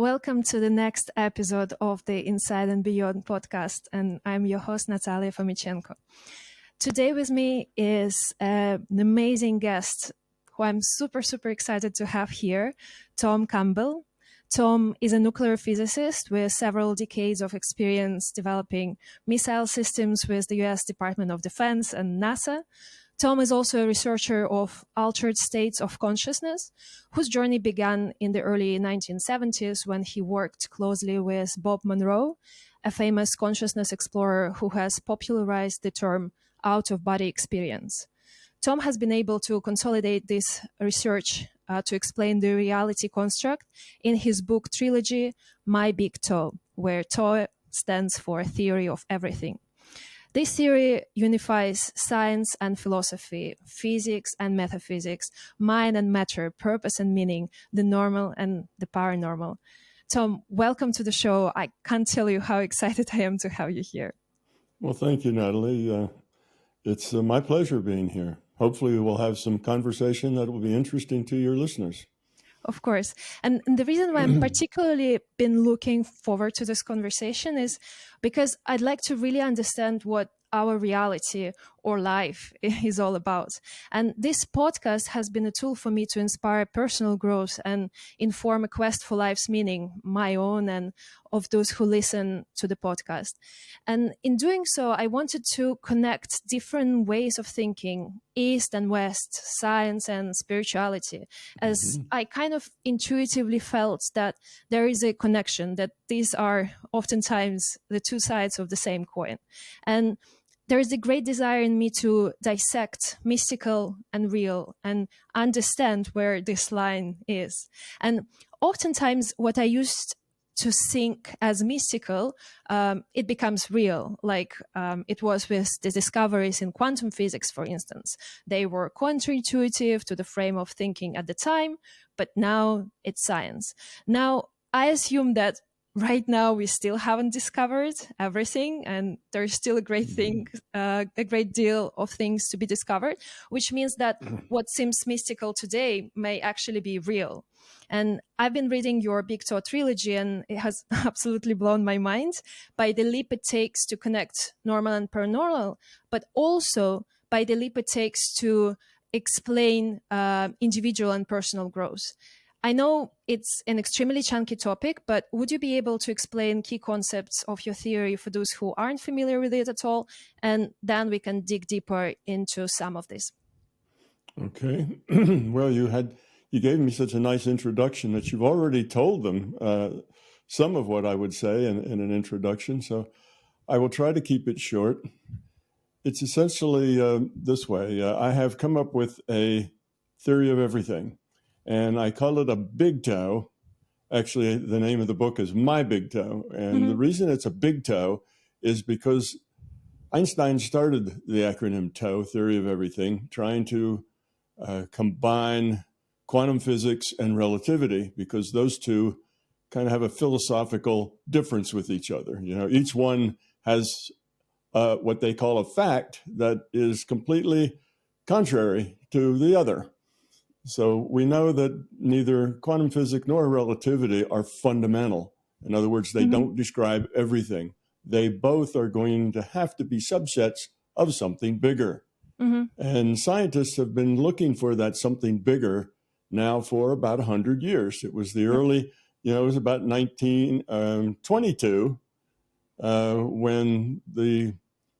Welcome to the next episode of the Inside and Beyond podcast, and I'm your host, Natalia Fomichenko. Today with me is an amazing guest who I'm super excited to have here, Tom Campbell. Tom is a nuclear physicist with several decades of experience developing missile systems with the US Department of Defense and NASA. Tom is also a researcher of altered states of consciousness, whose journey began in the early 1970s when he worked closely with Bob Monroe, a famous consciousness explorer who has popularized the term out-of-body experience. Tom has been able to consolidate this research to explain the reality construct in his book trilogy, My Big Toe, where toe stands for theory of everything. This theory unifies science and philosophy, physics and metaphysics, mind and matter, purpose and meaning, the normal and the paranormal. Tom, welcome to the show. I can't tell you how excited I am to have you here. Well, thank you, Natalie. It's my pleasure being here. Hopefully we'll have some conversation that will be interesting to your listeners. Of course. And the reason why I'm particularly been looking forward to this conversation is because I'd like to really understand what our reality or life is all about. And this podcast has been a tool for me to inspire personal growth and inform a quest for life's meaning, my own and of those who listen to the podcast. And in doing so, I wanted to connect different ways of thinking, East and West, science and spirituality, as I kind of intuitively felt that there is a connection, that these are oftentimes the two sides of the same coin. And there is a great desire in me to dissect mystical and real and understand where this line is. And oftentimes what I used to think as mystical, it becomes real, like it was with the discoveries in quantum physics, for instance. They were counterintuitive to the frame of thinking at the time, but now it's science. Now, I assume that right now we still haven't discovered everything, and there's still a great deal of things to be discovered, which means that what seems mystical today may actually be real. And I've been reading your Big Toe trilogy, and it has absolutely blown my mind by the leap it takes to connect normal and paranormal, but also by the leap it takes to explain individual and personal growth. I know it's an extremely chunky topic, but would you be able to explain key concepts of your theory for those who aren't familiar with it at all? And then we can dig deeper into some of this. Okay. Well, you gave me such a nice introduction that you've already told them some of what I would say in an introduction. So I will try to keep it short. It's essentially this way. I have come up with a theory of everything, and I call it a big toe. Actually, the name of the book is My Big Toe. And the reason it's a big toe is because Einstein started the acronym TOE, theory of everything, trying to combine quantum physics and relativity, because those two kind of have a philosophical difference with each other. You know, each one has what they call a fact that is completely contrary to the other. So we know that neither quantum physics nor relativity are fundamental. In other words, they don't describe everything. They both are going to have to be subsets of something bigger. And scientists have been looking for that something bigger now for about 100 years. It was the early, it was about 1922 when the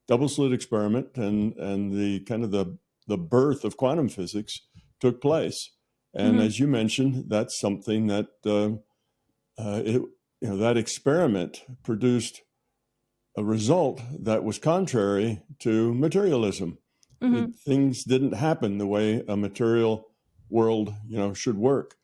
double slit experiment and the kind of the birth of quantum physics took place. And as you mentioned, that's something that that experiment produced a result that was contrary to materialism. Things didn't happen the way a material world, should work.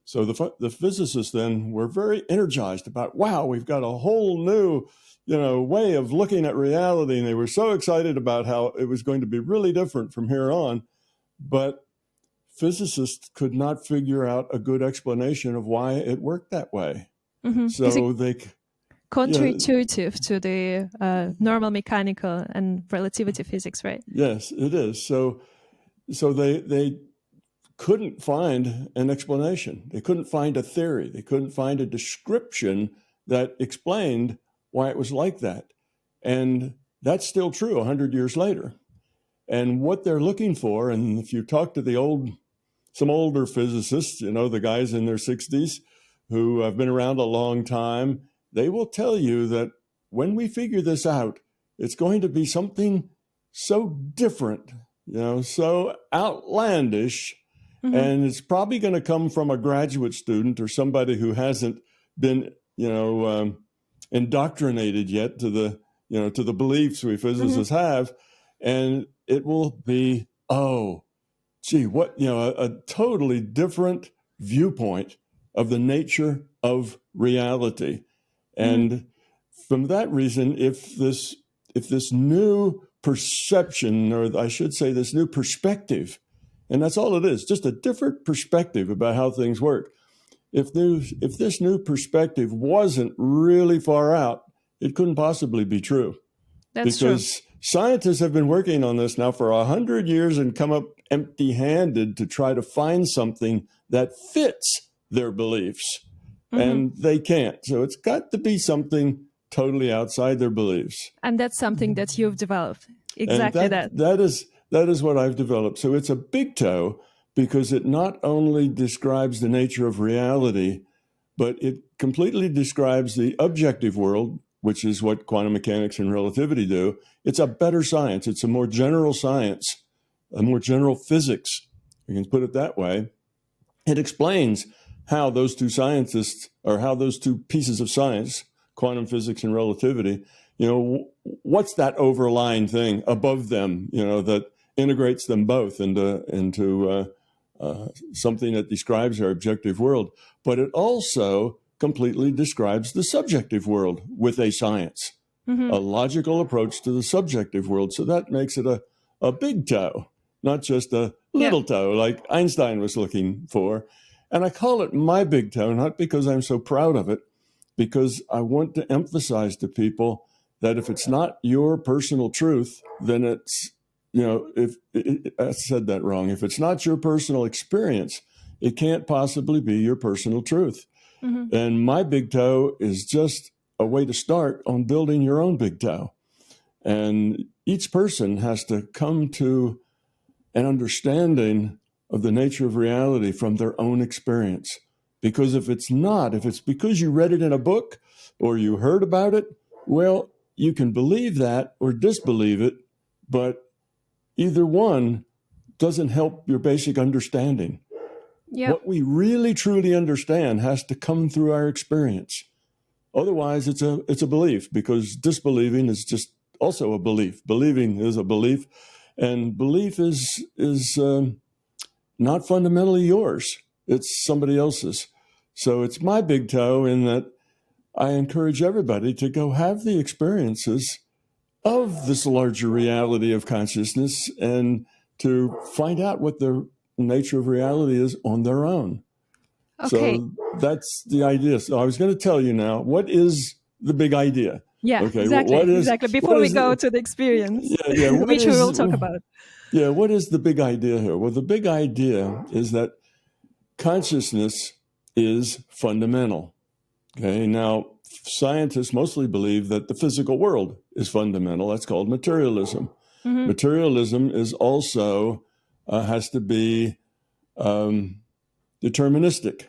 So the physicists then were very energized about, wow, we've got a whole new, way of looking at reality. And they were so excited about how it was going to be really different from here on. But physicists could not figure out a good explanation of why it worked that way. So they counterintuitive to the normal mechanical and relativity physics, right? Yes, it is. So they couldn't find an explanation. They couldn't find a theory. They couldn't find a description that explained why it was like that. And that's still true 100 years later. And what they're looking for, and if you talk to some older physicists, the guys in their 60s who have been around a long time, they will tell you that when we figure this out, it's going to be something so different, so outlandish, and it's probably going to come from a graduate student or somebody who hasn't been, indoctrinated yet to the beliefs we physicists have, and it will be, oh, gee, what, a totally different viewpoint of the nature of reality. And from that reason, if this new perception, or I should say this new perspective, and that's all it is, just a different perspective about how things work. If this new perspective wasn't really far out, it couldn't possibly be true. That's because true. Scientists have been working on this now for 100 years and come up empty-handed to try to find something that fits their beliefs. And they can't. So it's got to be something totally outside their beliefs. And that's something that you've developed. Exactly that. That is what I've developed. So it's a big toe because it not only describes the nature of reality, but it completely describes the objective world, which is what quantum mechanics and relativity do. It's a better science. It's a more general science, a more general physics. We can put it that way. It explains how those two scientists, or how those two pieces of science, quantum physics and relativity, what's that overlying thing above them, that integrates them both into something that describes our objective world. But it also completely describes the subjective world with a science, a logical approach to the subjective world. So that makes it a big toe, not just a little toe like Einstein was looking for. And I call it my big toe, not because I'm so proud of it, because I want to emphasize to people that if it's not your personal truth, then it's, I said that wrong. If it's not your personal experience, it can't possibly be your personal truth. And my big toe is just a way to start on building your own big toe. And each person has to come to an understanding of the nature of reality from their own experience. Because if it's because you read it in a book or you heard about it, well, you can believe that or disbelieve it, but either one doesn't help your basic understanding. What we really truly understand has to come through our experience. Otherwise, it's a belief, because disbelieving is just also a belief. Believing is a belief, and belief is not fundamentally yours. It's somebody else's. So it's my big toe in that I encourage everybody to go have the experiences of this larger reality of consciousness and to find out what the nature of reality is on their own. Okay. So that's the idea. So I was going to tell you now, what is the big idea? Yeah, okay, exactly. Exactly. Before we go to the experience, which we will talk about. Yeah, what is the big idea here? Well, the big idea is that consciousness is fundamental. Okay, now scientists mostly believe that the physical world is fundamental. That's called materialism. Materialism is also has to be deterministic.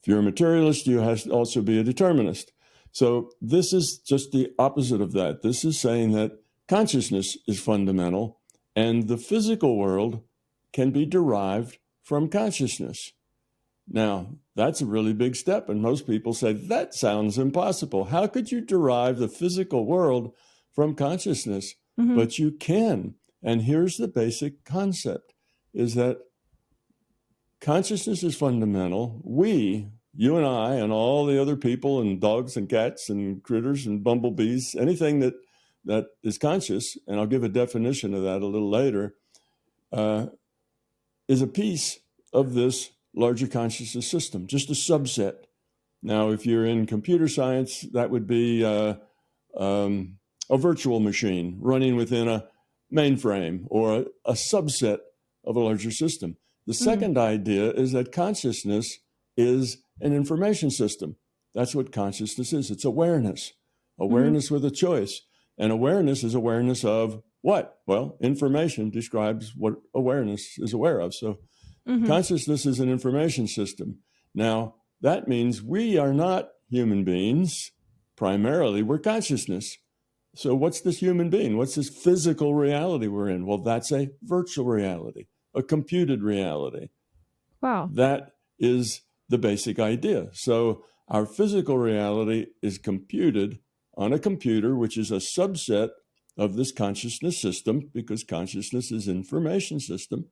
If you're a materialist, you have to also be a determinist. So this is just the opposite of that. This is saying that consciousness is fundamental and the physical world can be derived from consciousness. Now, that's a really big step, and most people say, that sounds impossible. How could you derive the physical world from consciousness? But you can. And here's the basic concept, is that consciousness is fundamental. You and I and all the other people and dogs and cats and critters and bumblebees, anything that is conscious, and I'll give a definition of that a little later, is a piece of this larger consciousness system, just a subset. Now, if you're in computer science, that would be a virtual machine running within a mainframe or a subset of a larger system. The second idea is that consciousness is an information system. That's what consciousness is. It's awareness, awareness with a choice. And awareness is awareness of what? Well, information describes what awareness is aware of. So consciousness is an information system. Now, that means we are not human beings. Primarily, we're consciousness. So what's this human being? What's this physical reality we're in? Well, that's a virtual reality, a computed reality. Wow. That is the basic idea. So our physical reality is computed on a computer, which is a subset of this consciousness system, because consciousness is an information system.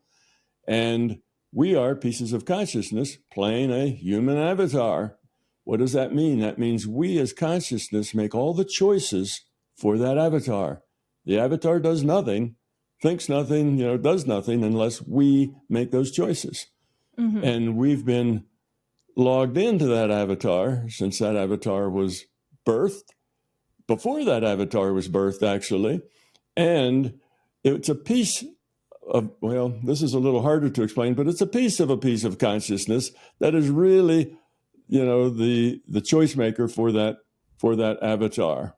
And we are pieces of consciousness playing a human avatar. What does that mean? That means we as consciousness make all the choices for that avatar. The avatar does nothing, thinks nothing, does nothing unless we make those choices. And we've been logged into that avatar since that avatar was birthed, before that avatar was birthed, actually. And it's a piece of, well, this is a little harder to explain, but it's a piece of consciousness that is really, the choice maker for that avatar.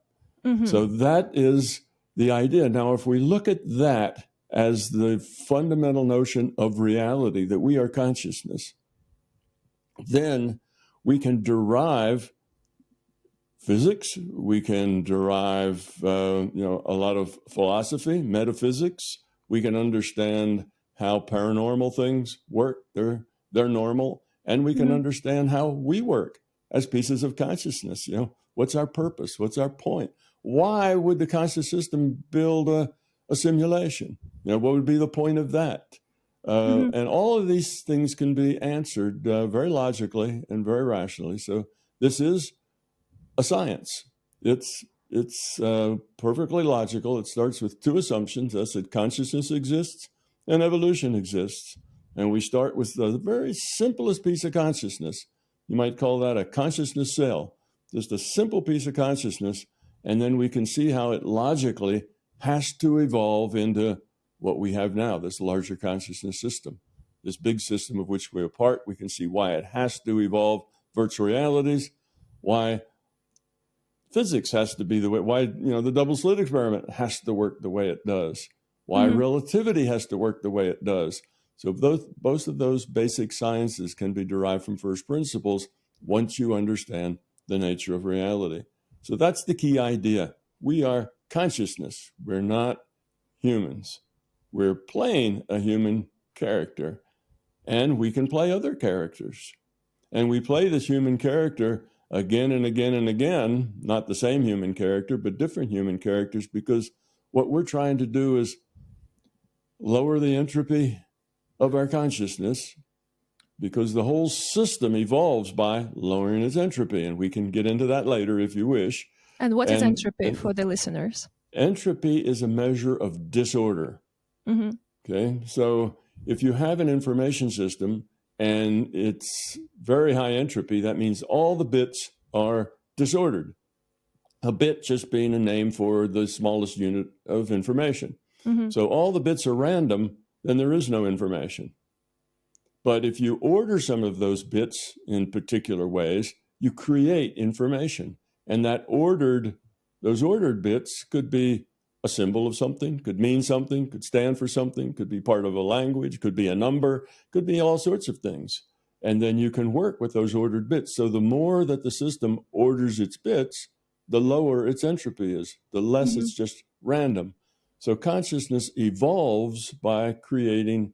So that is the idea. Now, if we look at that as the fundamental notion of reality, that we are consciousness, then we can derive physics, we can derive, a lot of philosophy, metaphysics. We can understand how paranormal things work. They're normal. And we can understand how we work as pieces of consciousness. What's our purpose? What's our point? Why would the conscious system build a simulation? What would be the point of that? And all of these things can be answered very logically and very rationally. So this is a science. It's perfectly logical. It starts with two assumptions. That's that consciousness exists and evolution exists. And we start with the very simplest piece of consciousness. You might call that a consciousness cell, just a simple piece of consciousness. And then we can see how it logically has to evolve into what we have now, this larger consciousness system, this big system of which we're a part. We can see why it has to evolve virtual realities, why physics has to be the way, why, the double slit experiment has to work the way it does, why relativity has to work the way it does. So both of those basic sciences can be derived from first principles once you understand the nature of reality. So that's the key idea. We are consciousness. We're not humans. We're playing a human character, and we can play other characters. And we play this human character again and again and again, not the same human character, but different human characters, because what we're trying to do is lower the entropy of our consciousness, because the whole system evolves by lowering its entropy. And we can get into that later if you wish. And what is entropy for the listeners? Entropy is a measure of disorder. Okay, so if you have an information system and it's very high entropy, that means all the bits are disordered. A bit just being a name for the smallest unit of information. So all the bits are random, then there is no information. But if you order some of those bits in particular ways, you create information. And those ordered bits could be a symbol of something, could mean something, could stand for something, could be part of a language, could be a number, could be all sorts of things. And then you can work with those ordered bits. So the more that the system orders its bits, the lower its entropy is, the less it's just random. So consciousness evolves by creating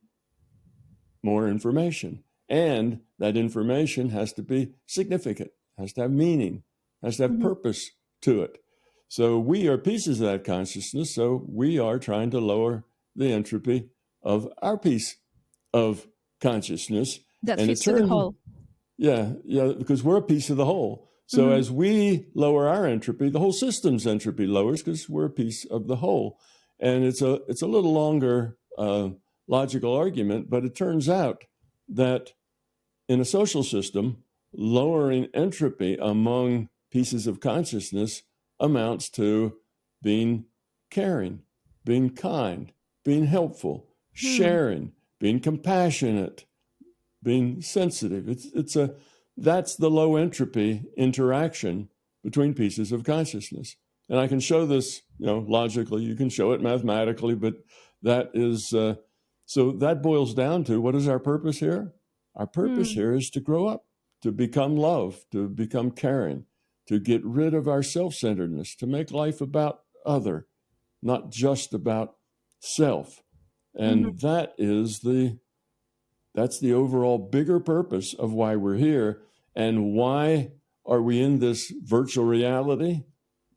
more information. And that information has to be significant, has to have meaning, has to have purpose to it. So we are pieces of that consciousness. So we are trying to lower the entropy of our piece of consciousness. That fits to the whole. Yeah, because we're a piece of the whole. So as we lower our entropy, the whole system's entropy lowers because we're a piece of the whole. And it's a little longer logical argument, but it turns out that in a social system, lowering entropy among pieces of consciousness amounts to being caring, being kind, being helpful, sharing, being compassionate, being sensitive. That's the low entropy interaction between pieces of consciousness. And I can show this, logically. You can show it mathematically, but that is so that boils down to, what is our purpose here? Our purpose Mm. here is to grow up, to become love, to become caring, to get rid of our self-centeredness, to make life about other, not just about self. Mhm. And that's the overall bigger purpose of why we're here. And why are we in this virtual reality?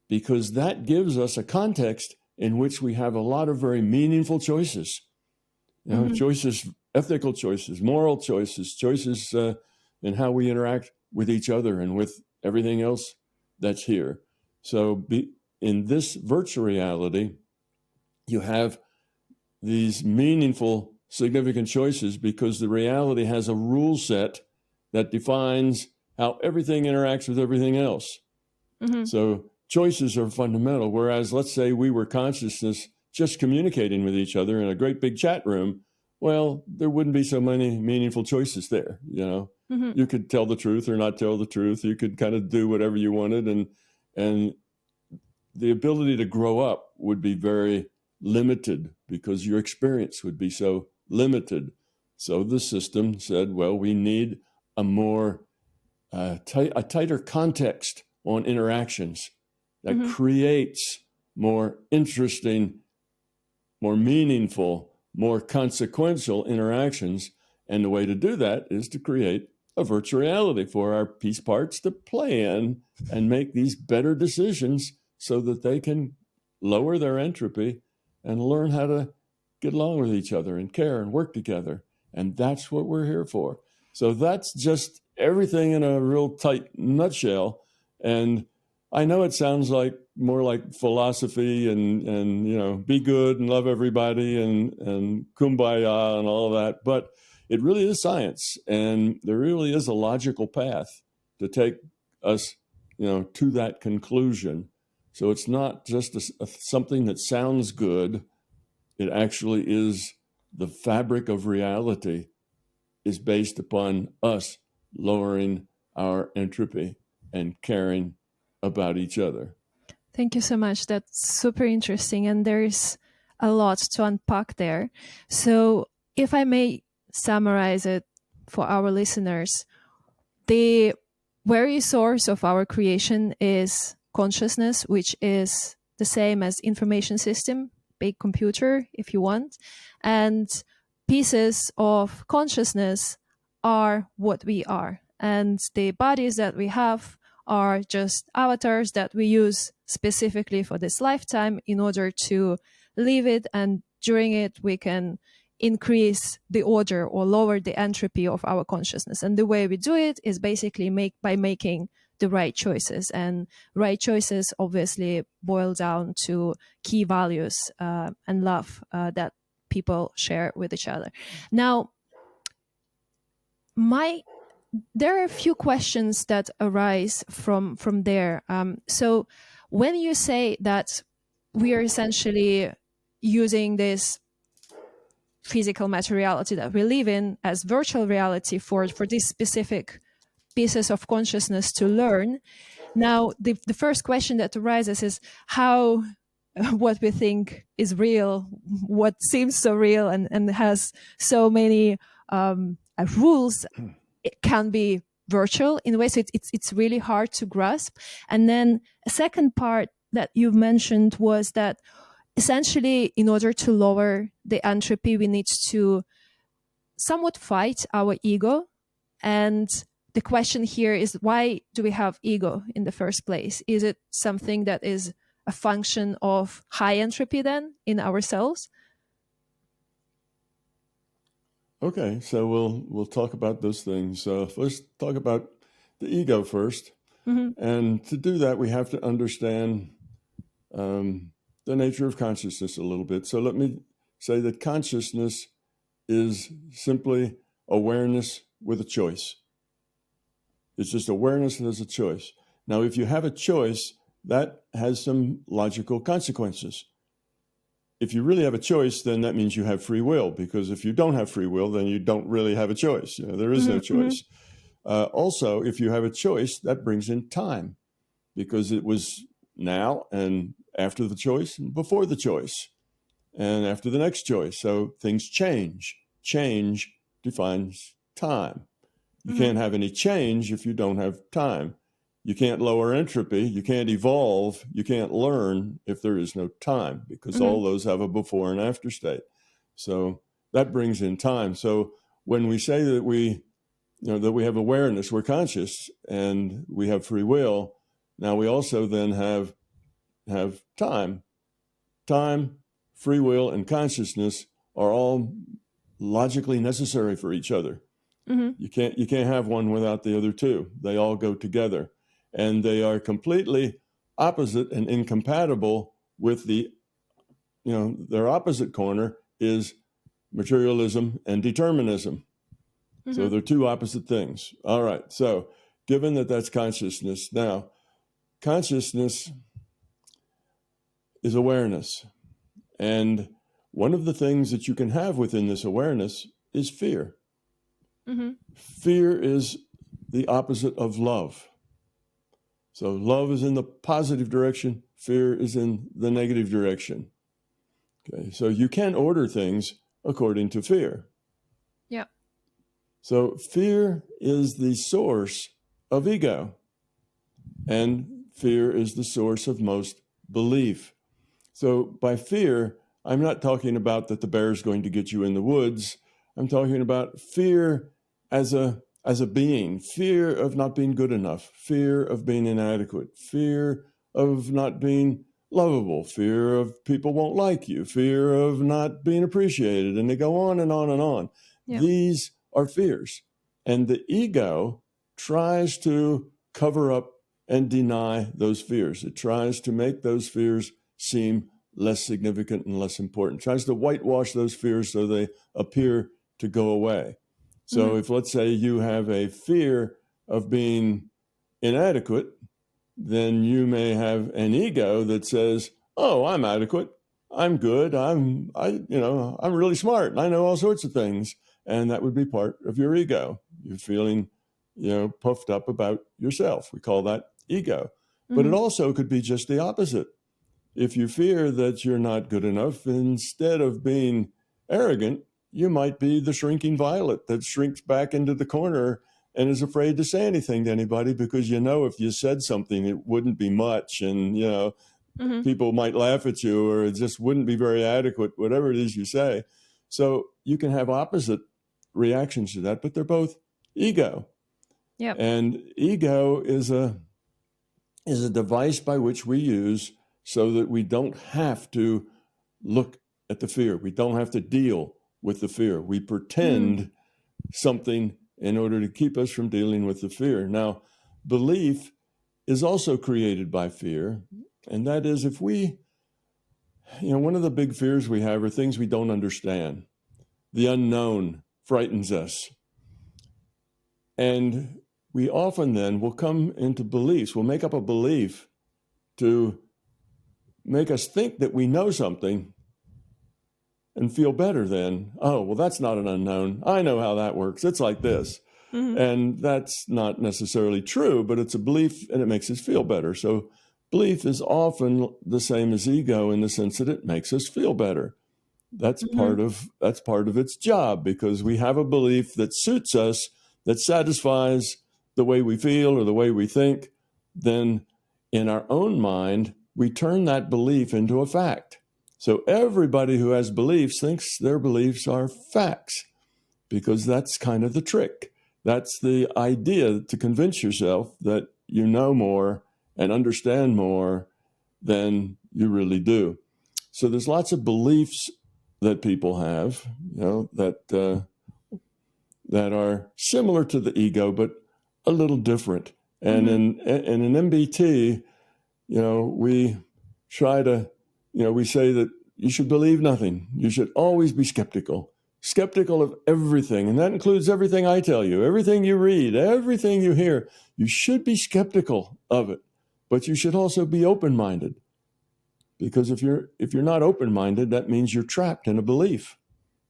Because that gives us a context in which we have a lot of very meaningful choices. Mhm. Choices, ethical choices, moral choices, choices in how we interact with each other and with everything else that's here. So in this virtual reality, you have these meaningful, significant choices because the reality has a rule set that defines how everything interacts with everything else. Mhm. So choices are fundamental. Whereas, let's say we were consciousness just communicating with each other in a great big chat room, well, there wouldn't be so many meaningful choices there. Mhm. You could tell the truth or not tell the truth. You could kind of do whatever you wanted, and the ability to grow up would be very limited because your experience would be so limited. So the system said, well, we need a more a tighter context on interactions that Mhm. creates more interesting, more meaningful, more consequential interactions. And the way to do that is to create a virtual reality for our piece parts to play in and make these better decisions so that they can lower their entropy and learn how to get along with each other and care and work together. And that's what we're here for. So that's just everything in a real tight nutshell. And I know it sounds like more like philosophy and be good and love everybody and kumbaya and all of that, but it really is science, and there really is a logical path to take us to that conclusion. So it's not just something that sounds good. It actually is the fabric of reality is based upon us lowering our entropy and caring about each other. Thank you so much. That's super interesting. And there's a lot to unpack there. So, if I may summarize it for our listeners, the very source of our creation is consciousness, which is the same as information system, big computer, if you want. And pieces of consciousness are what we are. And the bodies that we have are just avatars that we use specifically for this lifetime in order to live it. And during it, we can increase the order or lower the entropy of our consciousness. And the way we do it is basically by making the right choices. And right choices obviously boil down to key values and love that people share with each other. Now, there are a few questions that arise from there. So when you say that we are essentially using this physical materiality that we live in as virtual reality for these specific pieces of consciousness to learn. Now, the first question that arises is how what we think is real, what seems so real and has so many rules, it can be virtual in a way. So it's really hard to grasp. And then a second part that you mentioned was that essentially, in order to lower the entropy, we need to somewhat fight our ego. And the question here is, why do we have ego in the first place? Is it something that is a function of high entropy then in ourselves? Okay, so we'll talk about those things. Let's talk about the ego first. Mm-hmm. And to do that, we have to understand the nature of consciousness a little bit. So let me say that consciousness is simply awareness with a choice. It's just awareness that has a choice. Now, if you have a choice, that has some logical consequences. if you really have a choice, then that means you have free will, because if you don't have free will, then you don't really have a choice. There is no choice. Also, if you have a choice, that brings in time, because it was now and after the choice and before the choice and after the next choice. So things change. Change defines time. You can't have any change if you don't have time. You can't lower entropy. You can't evolve. You can't learn if there is no time, because all those have a before and after state. So that brings in time. So when we say that we have awareness, we're conscious, and we have free will, now we also then have time. Time, free will, and consciousness are all logically necessary for each other. You can't have one without the other two. They all go together, and they are completely opposite and incompatible with their opposite corner is materialism and determinism. So they're two opposite things. All right. So given that that's consciousness, now consciousness is awareness. And one of the things that you can have within this awareness is fear. Fear is the opposite of love. So love is in the positive direction. Fear is in the negative direction. Okay. So you can order things according to fear. Yeah. So fear is the source of ego, and fear is the source of most belief. So by fear, I'm not talking about that the bear is going to get you in the woods. I'm talking about fear as a being, fear of not being good enough, fear of being inadequate, fear of not being lovable, fear of people won't like you, fear of not being appreciated, and they go on and on and on. Yeah. These are fears. And the ego tries to cover up and deny those fears. It tries to make those fears seem less significant and less important. It tries to whitewash those fears so they appear to go away. So if, let's say, you have a fear of being inadequate, then you may have an ego that says, "Oh, I'm adequate. I'm good. I'm really smart, and I know all sorts of things." And that would be part of your ego. You're feeling, puffed up about yourself. We call that ego. But it also could be just the opposite. If you fear that you're not good enough, instead of being arrogant, you might be the shrinking violet that shrinks back into the corner and is afraid to say anything to anybody, because if you said something, it wouldn't be much, and people might laugh at you, or it just wouldn't be very adequate, whatever it is you say. So you can have opposite reactions to that, but they're both ego. Yep. And ego is a device by which we use so that we don't have to look at the fear. We don't have to deal with the fear. We pretend something in order to keep us from dealing with the fear. Now, belief is also created by fear. And that is, if we, one of the big fears we have are things we don't understand. The unknown frightens us. And we often then will come into beliefs. We'll make up a belief to make us think that we know something and feel better then. Oh, well, that's not an unknown. I know how that works. It's like this. And that's not necessarily true, but it's a belief, and it makes us feel better. So belief is often the same as ego in the sense that it makes us feel better. That's part of its job, because we have a belief that suits us, that satisfies the way we feel or the way we think. Then in our own mind, we turn that belief into a fact. So everybody who has beliefs thinks their beliefs are facts, because that's kind of the trick. That's the idea, to convince yourself that you know more and understand more than you really do. So there's lots of beliefs that people have, that are similar to the ego, but a little different. And in MBT, we try to, we say that you should believe nothing. You should always be skeptical of everything. And that includes everything I tell you, everything you read, everything you hear. You should be skeptical of it, but you should also be open-minded, because if you're not open-minded, that means you're trapped in a belief.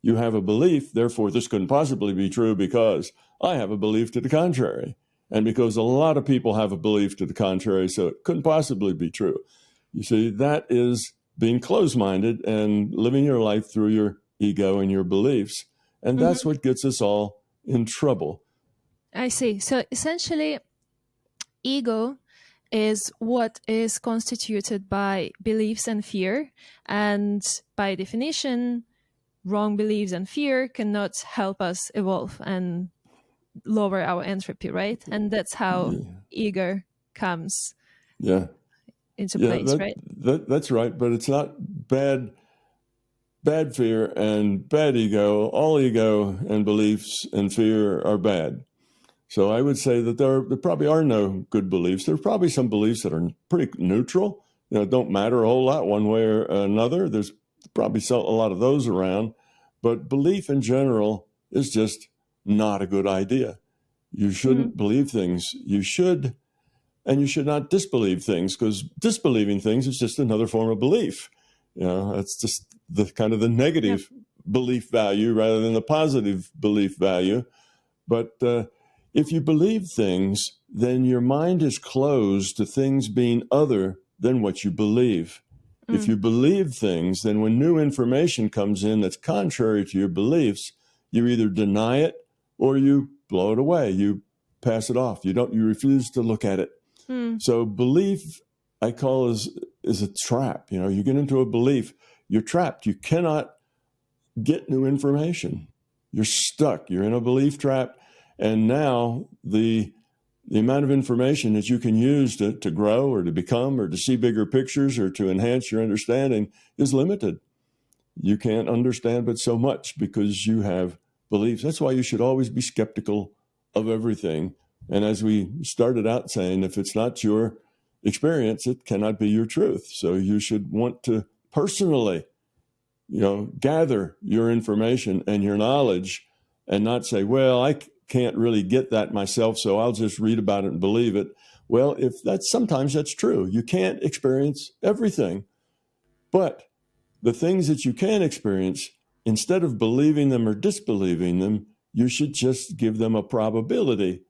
You have a belief, therefore this couldn't possibly be true because I have a belief to the contrary. And because a lot of people have a belief to the contrary, so it couldn't possibly be true. You see, that is being closed-minded and living your life through your ego and your beliefs. And that's what gets us all in trouble. I see. So essentially, ego is what is constituted by beliefs and fear. And by definition, wrong beliefs and fear cannot help us evolve and lower our entropy, right? And that's how Yeah. ego comes Yeah. into Yeah, place, right? that's right. But it's not bad fear and bad ego. All ego and beliefs and fear are bad. So I would say that there probably are no good beliefs. There are probably some beliefs that are pretty neutral, don't matter a whole lot one way or another. There's probably a lot of those around. But belief in general is just not a good idea. You shouldn't believe things. You should not disbelieve things, because disbelieving things is just another form of belief. That's just the kind of the Yep. negative belief value rather than the positive belief value. But if you believe things, then your mind is closed to things being other than what you believe. If you believe things, then when new information comes in that's contrary to your beliefs, you either deny it or you blow it away. You pass it off. You refuse to look at it. So belief, I call is a trap. You get into a belief, you're trapped. You cannot get new information. You're stuck. You're in a belief trap. And now the amount of information that you can use to grow or to become or to see bigger pictures or to enhance your understanding is limited. You can't understand but so much because you have beliefs. That's why you should always be skeptical of everything. And as we started out saying, if it's not your experience, it cannot be your truth. So you should want to personally, gather your information and your knowledge and not say, well, I can't really get that myself, so I'll just read about it and believe it. Well, sometimes that's true. You can't experience everything, but the things that you can experience, instead of believing them or disbelieving them, you should just give them a probability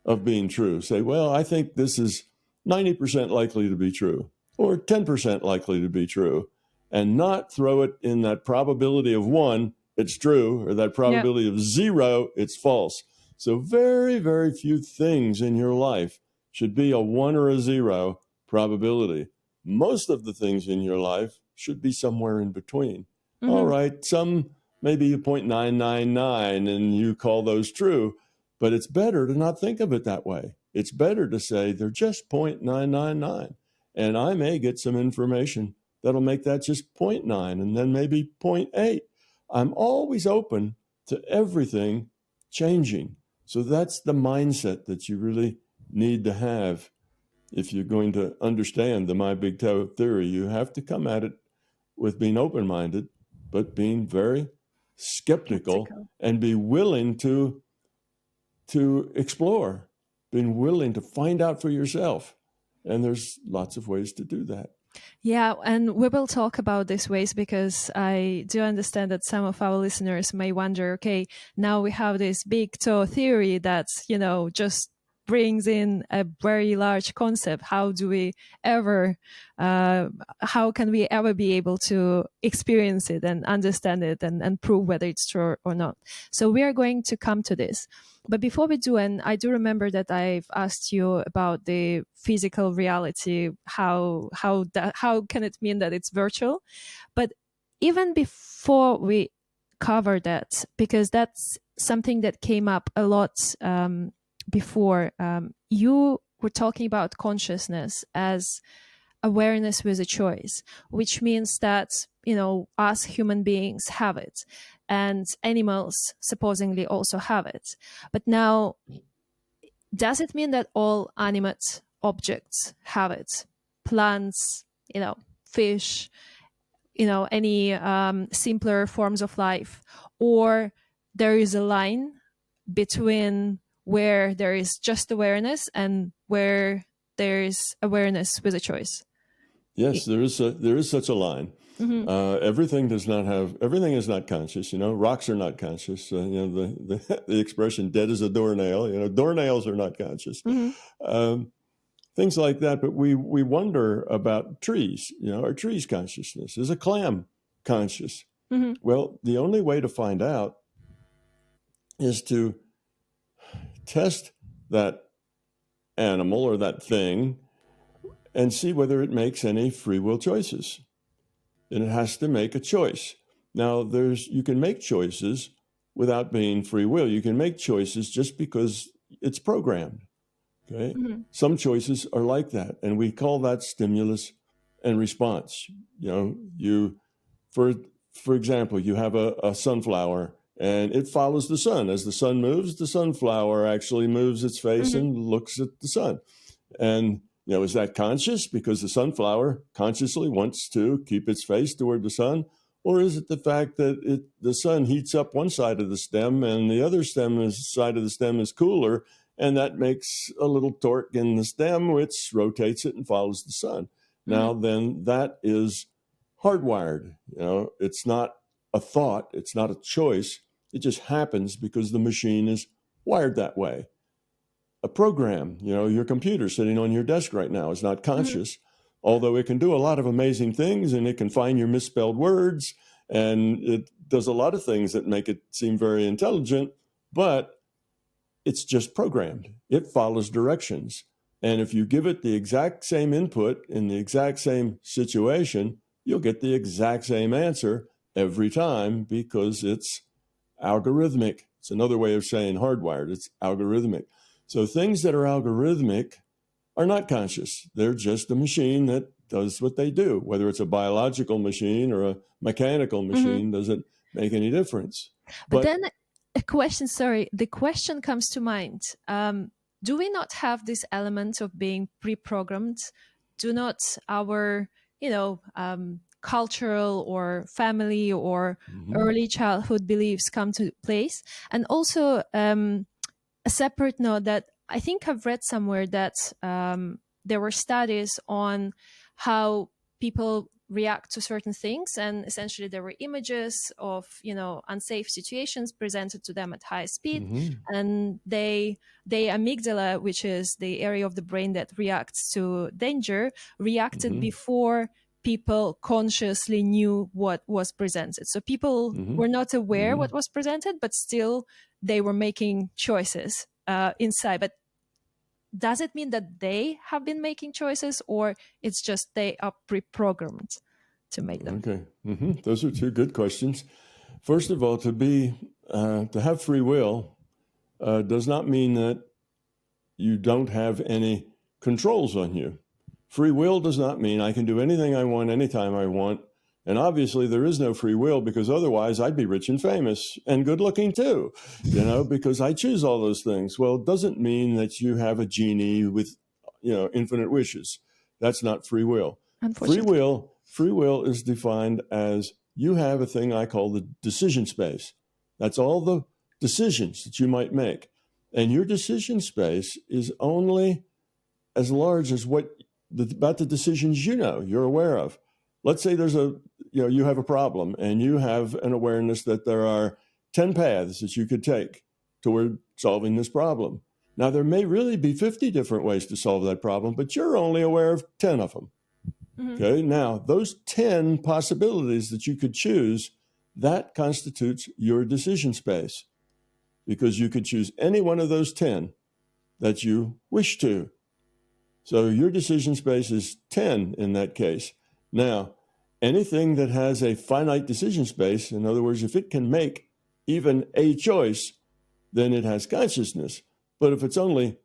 of being true. Say, well, I think this is 90% likely to be true or 10% likely to be true, and not throw it in that probability of 1, it's true, or that Yep. probability of 0, it's false. So very, very few things in your life should be a 1 or a 0 probability. Most of the things in your life should be somewhere in between. All right, some maybe a 0.999 and you call those true, but it's better to not think of it that way. It's better to say they're just 0.999, and I may get some information that'll make that just 0.9 and then maybe 0.8. I'm always open to everything changing. So that's the mindset that you really need to have if you're going to understand the My Big Toe theory. You have to come at it with being open-minded, but being very skeptical Skeptical. and be willing to explore, being willing to find out for yourself. And there's lots of ways to do that. Yeah, and we will talk about these ways because I do understand that some of our listeners may wonder, okay, now we have this big toe theory that's, just brings in a very large concept. How do we ever, how can we ever be able to experience it and understand it and prove whether it's true or not? So we are going to come to this. But before we do, and I do remember that I've asked you about the physical reality, how can it mean that it's virtual? But even before we cover that, because that's something that came up a lot before, you were talking about consciousness as awareness with a choice, which means that, us human beings have it and animals supposedly also have it. But now, does it mean that all animate objects have it? Plants, fish, any simpler forms of life? Or there is a line between where there is just awareness and where there is awareness with a choice? Yes, there is such a line. Mm-hmm. Everything is not conscious. Rocks are not conscious. The expression "dead as a doornail." Doornails are not conscious. Mm-hmm. Um, Things like that. But we wonder about trees. Are trees consciousness? Is a clam conscious? Mm-hmm. Well, the only way to find out is to test that animal or that thing and see whether it makes any free will choices. And it has to make a choice. Now, you can make choices without being free will. You can make choices just because it's programmed. Okay. Mm-hmm. Some choices are like that, and we call that stimulus and response. You for example, you have a sunflower, and it follows the sun. As the sun moves, the sunflower actually moves its face Mm-hmm. and looks at the sun. And is that conscious because the sunflower consciously wants to keep its face toward the sun? Or is it the fact that the sun heats up one side of the stem and the other side of the stem is cooler, and that makes a little torque in the stem which rotates it and follows the sun? Mm-hmm. Now then, that is hardwired. It's not a thought, it's not a choice. It just happens because the machine is wired that way. A program, your computer sitting on your desk right now is not Mm-hmm. conscious, although it can do a lot of amazing things, and it can find your misspelled words, and it does a lot of things that make it seem very intelligent, but it's just programmed. It follows directions. And if you give it the exact same input in the exact same situation, you'll get the exact same answer every time because it's algorithmic. It's another way of saying hardwired. It's algorithmic. So things that are algorithmic are not conscious. They're just a machine that does what they do. Whether it's a biological machine or a mechanical Mm-hmm. machine doesn't make any difference. But But then the question comes to mind. Do we not have this element of being pre-programmed? Do not our, cultural or family or mhm, early childhood beliefs come to place? And also, a separate note that I think I've read somewhere that there were studies on how people react to certain things, and essentially there were images of unsafe situations presented to them at high speed, mhm, and they amygdala, which is the area of the brain that reacts to danger, reacted mhm, before people consciously knew what was presented. So people mhm, were not aware what mhm. was presented, but still they were making choices inside. But does it mean that they have been making choices, or it's just they are pre-programmed to make them? Okay. Those are two good questions. First of all, to have free will does not mean that you don't have any controls on you. Free will does not mean I can do anything I want anytime I want. And obviously, there is no free will because otherwise I'd be rich and famous and good looking too, because I choose all those things. Well, it doesn't mean that you have a genie with, infinite wishes. That's not free will. Free Unfortunately. will, free will is defined as you have a thing I call the decision space. That's all the decisions that you might make. And your decision space is only as large as about the decisions you're aware of. Let's say you have a problem and you have an awareness that there are 10 paths that you could take toward solving this problem. Now, there may really be 50 different ways to solve that problem, but you're only aware of 10 of them. Mm-hmm. Okay, now those 10 possibilities that you could choose, that constitutes your decision space because you could choose any one of those 10 that you wish to. So your decision space is 10 in that case. Now, anything that has a finite decision space, in other words, if it can make even a choice, then it has consciousness. But if it's only,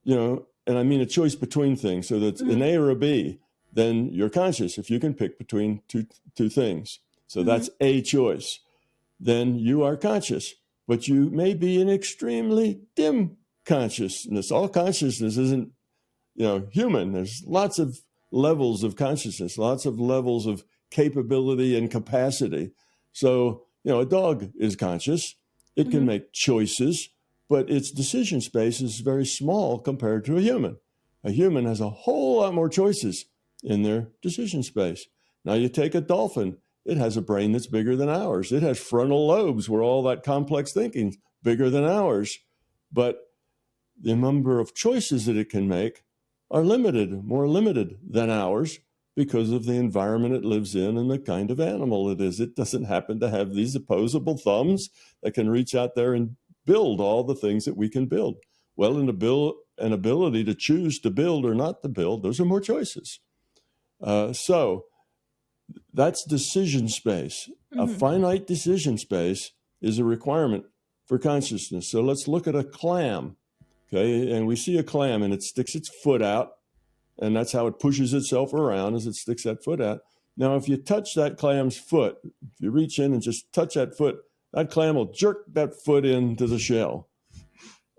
and I mean a choice between things, so that's Mm-hmm. an A or a B, then you're conscious if you can pick between two things. So Mm-hmm. that's a choice. Then you are conscious, but you may be an extremely dim consciousness. All consciousness isn't human. There's lots of levels of consciousness, lots of levels of capability and capacity. So, a dog is conscious. It can Mm-hmm. make choices, but its decision space is very small compared to a human. A human has a whole lot more choices in their decision space. Now you take a dolphin, it has a brain that's bigger than ours. It has frontal lobes where all that complex thinking is bigger than ours. But the number of choices that it can make are limited, more limited than ours because of the environment it lives in and the kind of animal it is. It doesn't happen to have these opposable thumbs that can reach out there and build all the things that we can build. Well, an ability to choose to build or not to build, those are more choices. So that's decision space. A finite decision space is a requirement for consciousness. So let's look at a clam. Okay, and we see a clam and it sticks its foot out, and that's how it pushes itself around as it sticks that foot out. Now, if you touch that clam's foot, if you reach in and just touch that foot, that clam will jerk that foot into the shell.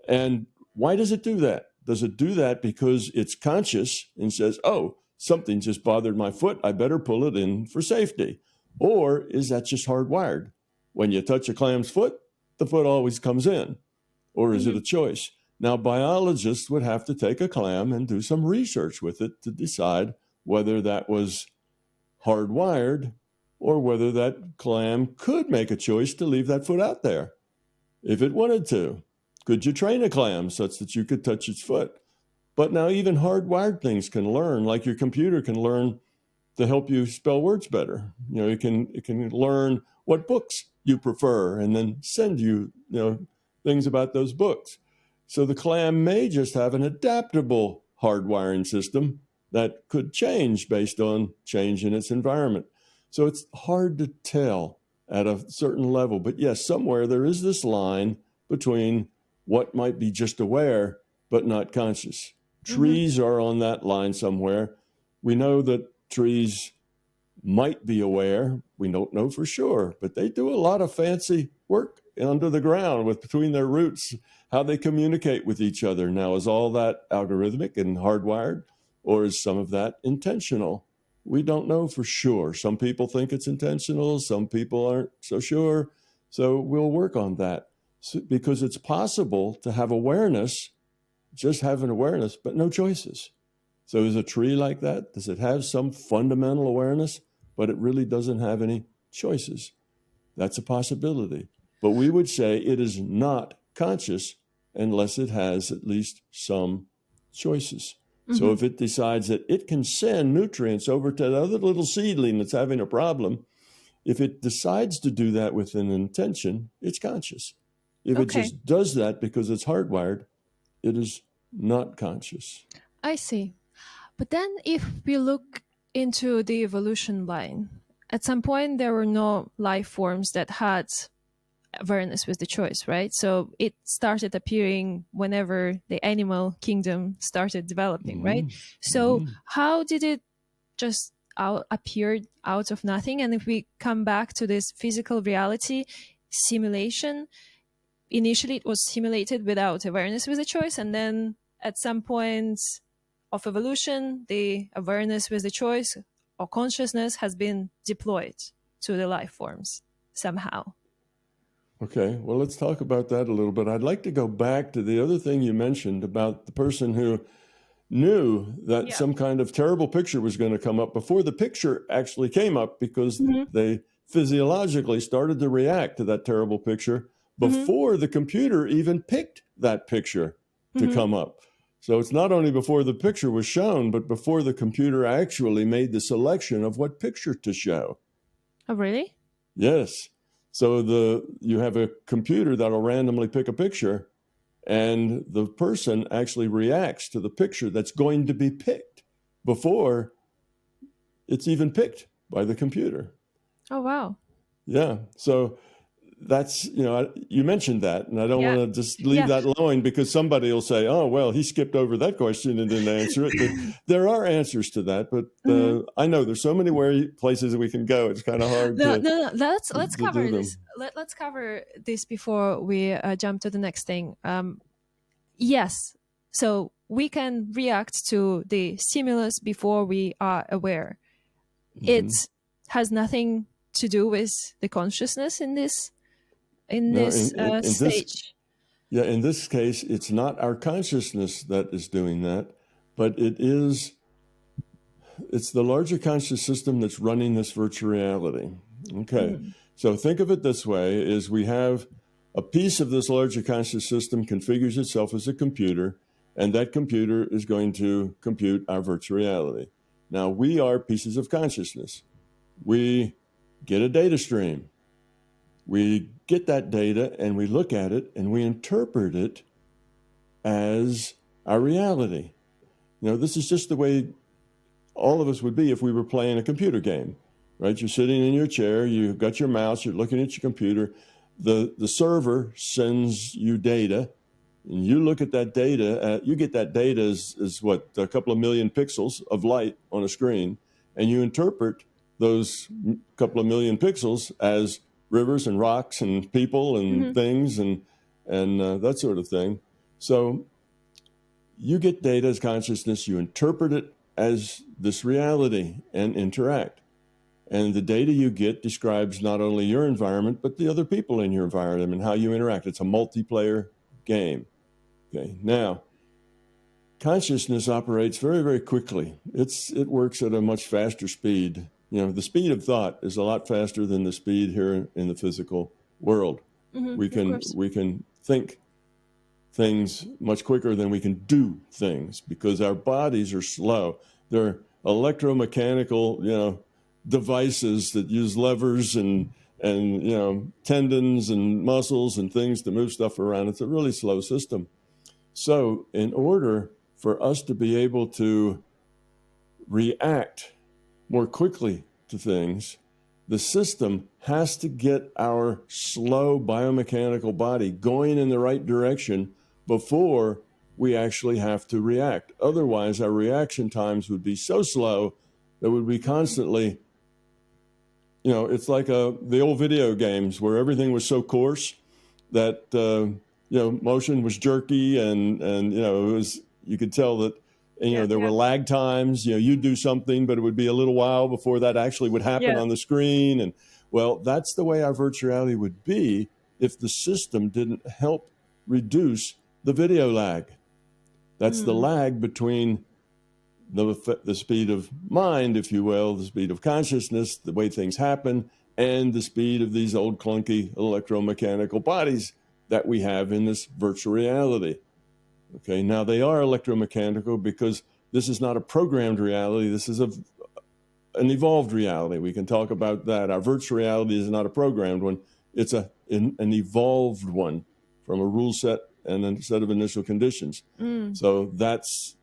And why does it do that? Does it do that because it's conscious and says, oh, something just bothered my foot, I better pull it in for safety? Or is that just hardwired? When you touch a clam's foot, the foot always comes in. Or is it a choice? Now, biologists would have to take a clam and do some research with it to decide whether that was hardwired or whether that clam could make a choice to leave that foot out there if it wanted to. Could you train a clam such that you could touch its foot? But now even hardwired things can learn, like your computer can learn to help you spell words better. You know, it can learn what books you prefer and then send you, things about those books. So the clam may just have an adaptable hardwiring system that could change based on change in its environment. So it's hard to tell at a certain level. But yes, somewhere there is this line between what might be just aware but not conscious. Trees are on that line somewhere. We know that trees might be aware. We don't know for sure, but they do a lot of fancy work under the ground with between their roots, how they communicate with each other. Now, is all that algorithmic and hardwired, or is some of that intentional? We don't know for sure. Some people think it's intentional. Some people aren't so sure. So we'll work on that because it's possible to have awareness, just have an awareness, but no choices. So is a tree like that? Does it have some fundamental awareness, but it really doesn't have any choices? That's a possibility. But we would say it is not conscious unless it has at least some choices. So if it decides that it can send nutrients over to the other little seedling that's having a problem, if it decides to do that with an intention, it's conscious. If it just does that because it's hardwired, it is not conscious. I see. But then if we look into the evolution line, at some point there were no life forms that had awareness with the choice, right? So it started appearing whenever the animal kingdom started developing, right? So how did it just appear out of nothing? And if we come back to this physical reality simulation, initially it was simulated without awareness with the choice, and then at some point of evolution, the awareness with the choice or consciousness has been deployed to the life forms somehow. Okay, well, let's talk about that a little bit. I'd like to go back to the other thing you mentioned about the person who knew that some kind of terrible picture was going to come up before the picture actually came up because they physiologically started to react to that terrible picture before the computer even picked that picture to come up. So it's not only before the picture was shown, but before the computer actually made the selection of what picture to show. Oh, really? Yes. So you have a computer that'll randomly pick a picture, and the person actually reacts to the picture that's going to be picked before it's even picked by the computer. Oh, wow. Yeah. So that's, you mentioned that, and I don't want to just leave that alone because somebody will say, oh, well, he skipped over that question and didn't answer it. But there are answers to that, but I know there's so many places that we can go. It's kind of hard No. Let's cover do this. Let's cover this before we jump to the next thing. Yes. So we can react to the stimulus before we are aware. It has nothing to do with the consciousness in this stage. In this case, it's not our consciousness that is doing that, but it is it's the larger conscious system that's running this virtual reality. Okay, Mm. so think of it this way, is we have a piece of this larger conscious system configures itself as a computer, and that computer is going to compute our virtual reality. Now, we are pieces of consciousness. We get a data stream. We get that data and we look at it and we interpret it as our reality. This is just the way all of us would be if we were playing a computer game, right? You're sitting in your chair, you've got your mouse, you're looking at your computer. The server sends you data, and you look at that data. You get that data as what, a couple of million pixels of light on a screen, and you interpret those couple of million pixels as rivers and rocks and people and things and that sort of thing. So you get data as consciousness, you interpret it as this reality and interact. And the data you get describes not only your environment, but the other people in your environment and how you interact. It's a multiplayer game. Okay. Now, consciousness operates very, very quickly. It works at a much faster speed. The speed of thought is a lot faster than the speed here in the physical world. We can think things much quicker than we can do things because our bodies are slow. They're electromechanical, devices that use levers and tendons and muscles and things to move stuff around. It's a really slow system. So in order for us to be able to react more quickly to things, the system has to get our slow biomechanical body going in the right direction before we actually have to react. Otherwise, our reaction times would be so slow that we'd be constantly, it's like the old video games where everything was so coarse that, motion was jerky and it was, you could tell that, there were lag times. You'd do something, but it would be a little while before that actually would happen on the screen. And well, that's the way our virtual reality would be if the system didn't help reduce the video lag. That's the lag between the speed of mind, if you will, the speed of consciousness, the way things happen, and the speed of these old clunky electromechanical bodies that we have in this virtual reality. Okay, now they are electromechanical because this is not a programmed reality. This is an evolved reality. We can talk about that. Our virtual reality is not a programmed one. It's an evolved one from a rule set and a set of initial conditions. So that's,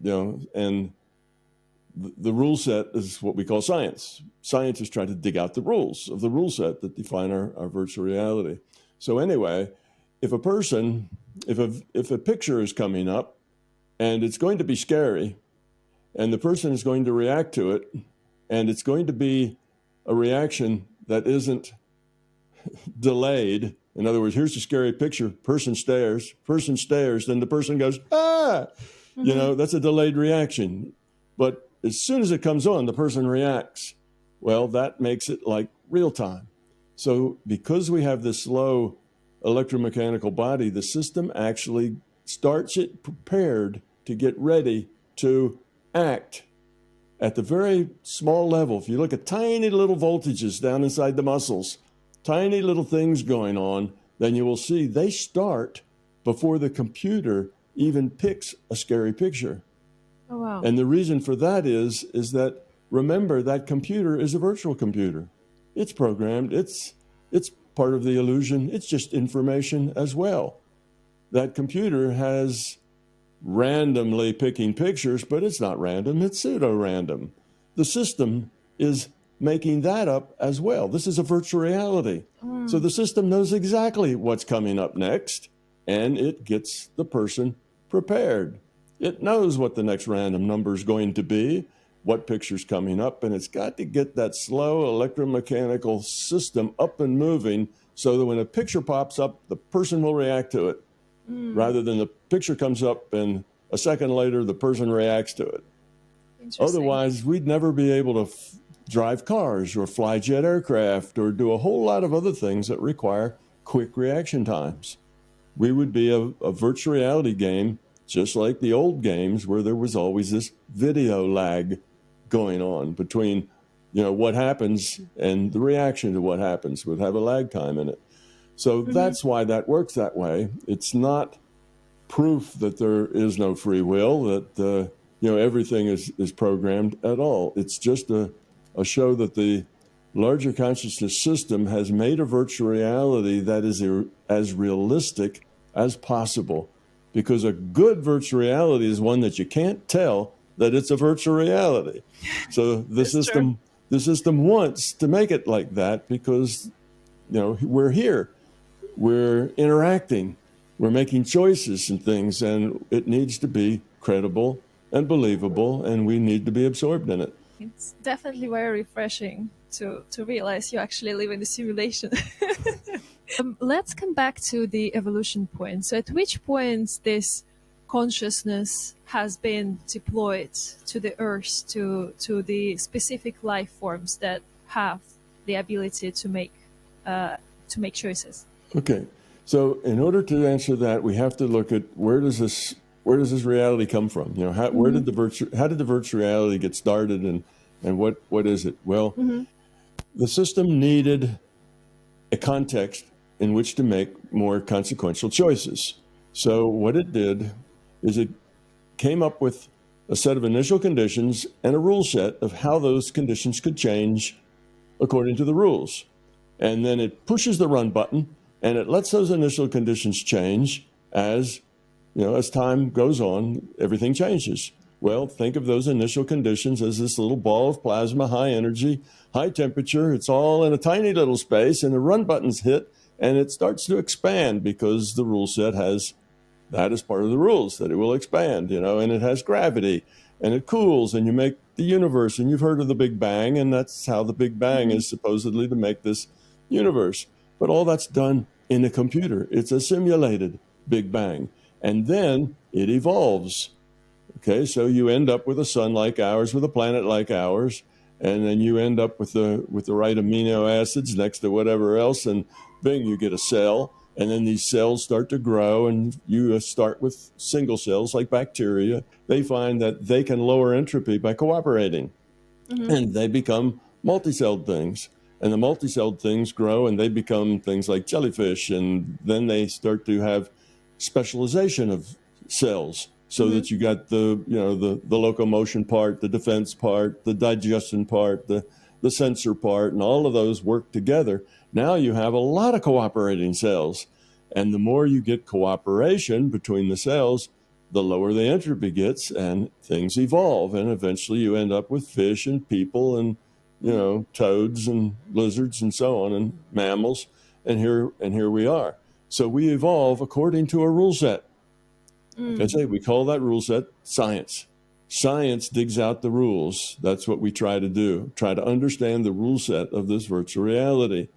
and the rule set is what we call science. Scientists try to dig out the rules of the rule set that define our virtual reality. So anyway, if a picture is coming up and it's going to be scary and the person is going to react to it and it's going to be a reaction that isn't delayed. In other words, here's a scary picture, person stares, then the person goes, ah, that's a delayed reaction. But as soon as it comes on, the person reacts. Well, that makes it like real time. So because we have this slow electromechanical body, the system actually starts it prepared to get ready to act at the very small level. If you look at tiny little voltages down inside the muscles, tiny little things going on, then you will see they start before the computer even picks a scary picture. Oh, wow. And the reason for that is that, remember, that computer is a virtual computer. It's programmed. It's part of the illusion. It's just information as well. That computer has randomly picking pictures, but it's not random. It's pseudo-random. The system is making that up as well. This is a virtual reality. So the system knows exactly what's coming up next, and it gets the person prepared. It knows what the next random number is going to be, what picture's coming up, and it's got to get that slow electromechanical system up and moving so that when a picture pops up, the person will react to it, rather than the picture comes up and a second later the person reacts to it. Otherwise, we'd never be able to drive cars or fly jet aircraft or do a whole lot of other things that require quick reaction times. We would be a virtual reality game just like the old games where there was always this video lag going on between, what happens and the reaction to what happens would have a lag time in it. So that's why that works that way. It's not proof that there is no free will, that everything is programmed at all. It's just a show that the larger consciousness system has made a virtual reality that is as realistic as possible, because a good virtual reality is one that you can't tell that it's a virtual reality. So the system wants to make it like that because we're here, we're interacting, we're making choices and things, and it needs to be credible and believable, and we need to be absorbed in it. It's definitely very refreshing to realize you actually live in the simulation. Let's come back to the evolution point. So at which point this consciousness has been deployed to the earth, to the specific life forms that have the ability to make choices? Okay, so in order to answer that, we have to look at where does this reality come from? Where did how did the virtual reality get started, and what is it? Well, the system needed a context in which to make more consequential choices. So what it did is it came up with a set of initial conditions and a rule set of how those conditions could change according to the rules. And then it pushes the run button, and it lets those initial conditions change as time goes on, everything changes. Well, think of those initial conditions as this little ball of plasma, high energy, high temperature. It's all in a tiny little space, and the run button's hit, and it starts to expand because the rule set has that as part of the rules, that it will expand, and it has gravity, and it cools, and you make the universe. And you've heard of the Big Bang, and that's how the Big Bang is supposedly to make this universe. But all that's done in a computer. It's a simulated Big Bang. And then it evolves. Okay, so you end up with a sun like ours, with a planet like ours, and then you end up with the right amino acids next to whatever else, and bing, you get a cell. And then these cells start to grow, and you start with single cells like bacteria. They find that they can lower entropy by cooperating, and they become multicelled things. And the multicelled things grow, and they become things like jellyfish, and then they start to have specialization of cells, so that you got the locomotion part, the defense part, the digestion part, the sensor part, and all of those work together. Now you have a lot of cooperating cells, and the more you get cooperation between the cells, the lower the entropy gets, and things evolve, and eventually you end up with fish and people and toads and lizards and so on, and mammals, and here we are. So we evolve according to a rule set. Like I say, we call that rule set science. Science digs out the rules. That's what we try to do, try to understand the rule set of this virtual reality.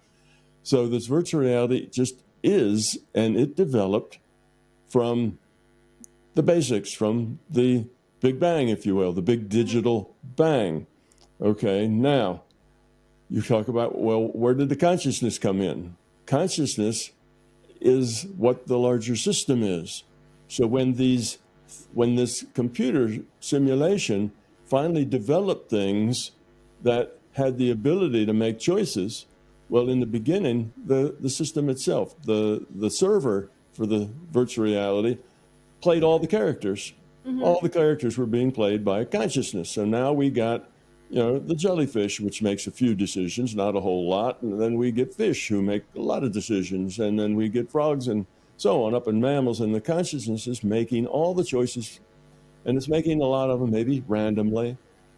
So this virtual reality just is, and it developed from the basics, from the Big Bang, if you will, the big digital bang. Okay, now you talk about, well, where did the consciousness come in? Consciousness is what the larger system is. So when this computer simulation finally developed things that had the ability to make choices, well, in the beginning, the system itself, the server for the virtual reality, played all the characters. All the characters were being played by consciousness. So now we got the jellyfish, which makes a few decisions, not a whole lot. And then we get fish who make a lot of decisions. And then we get frogs and so on up in mammals. And the consciousness is making all the choices. And it's making a lot of them maybe randomly,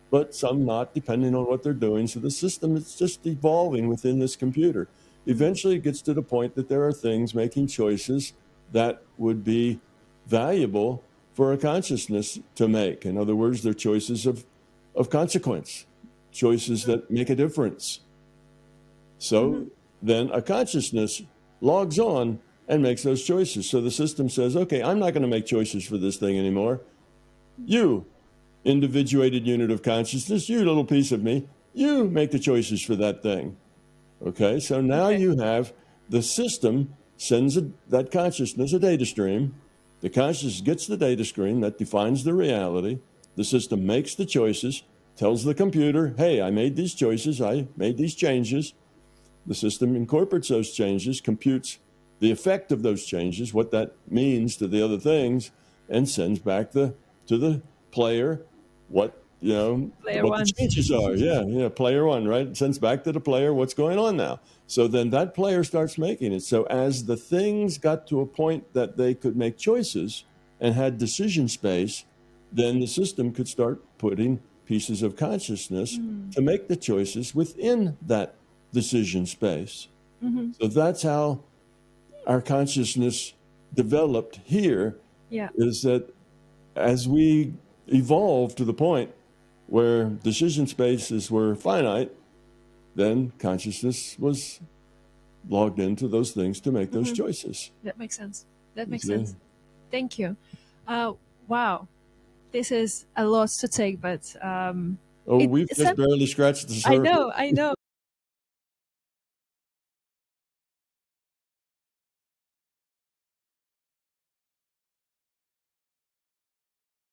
but some not, depending on what they're doing. So the system is just evolving within this computer. Eventually it gets to the point that there are things making choices that would be valuable for a consciousness to make. In other words, they're choices of consequence, choices that make a difference. So then a consciousness logs on and makes those choices. So the system says, okay, I'm not going to make choices for this thing anymore. You, individuated unit of consciousness, you little piece of me, you make the choices for that thing. Okay, so now you have the system sends that consciousness a data stream. The consciousness gets the data stream that defines the reality. The system makes the choices, tells the computer, hey, I made these choices, I made these changes. The system incorporates those changes, computes the effect of those changes, what that means to the other things, and sends back to the player what Player what the one. changes are. Yeah, player one, right? It sends back to the player what's going on now. So then that player starts making it. So as the things got to a point that they could make choices and had decision space, then the system could start putting pieces of consciousness to make the choices within that decision space. Mm-hmm. So that's how our consciousness developed here, Yeah. is that as we evolved to the point where decision spaces were finite, then consciousness was logged into those things to make those choices. That makes sense. That You makes see? sense. Thank you. Wow. This is a lot to take, but Oh, it we've just barely scratched the I surface. know, I know.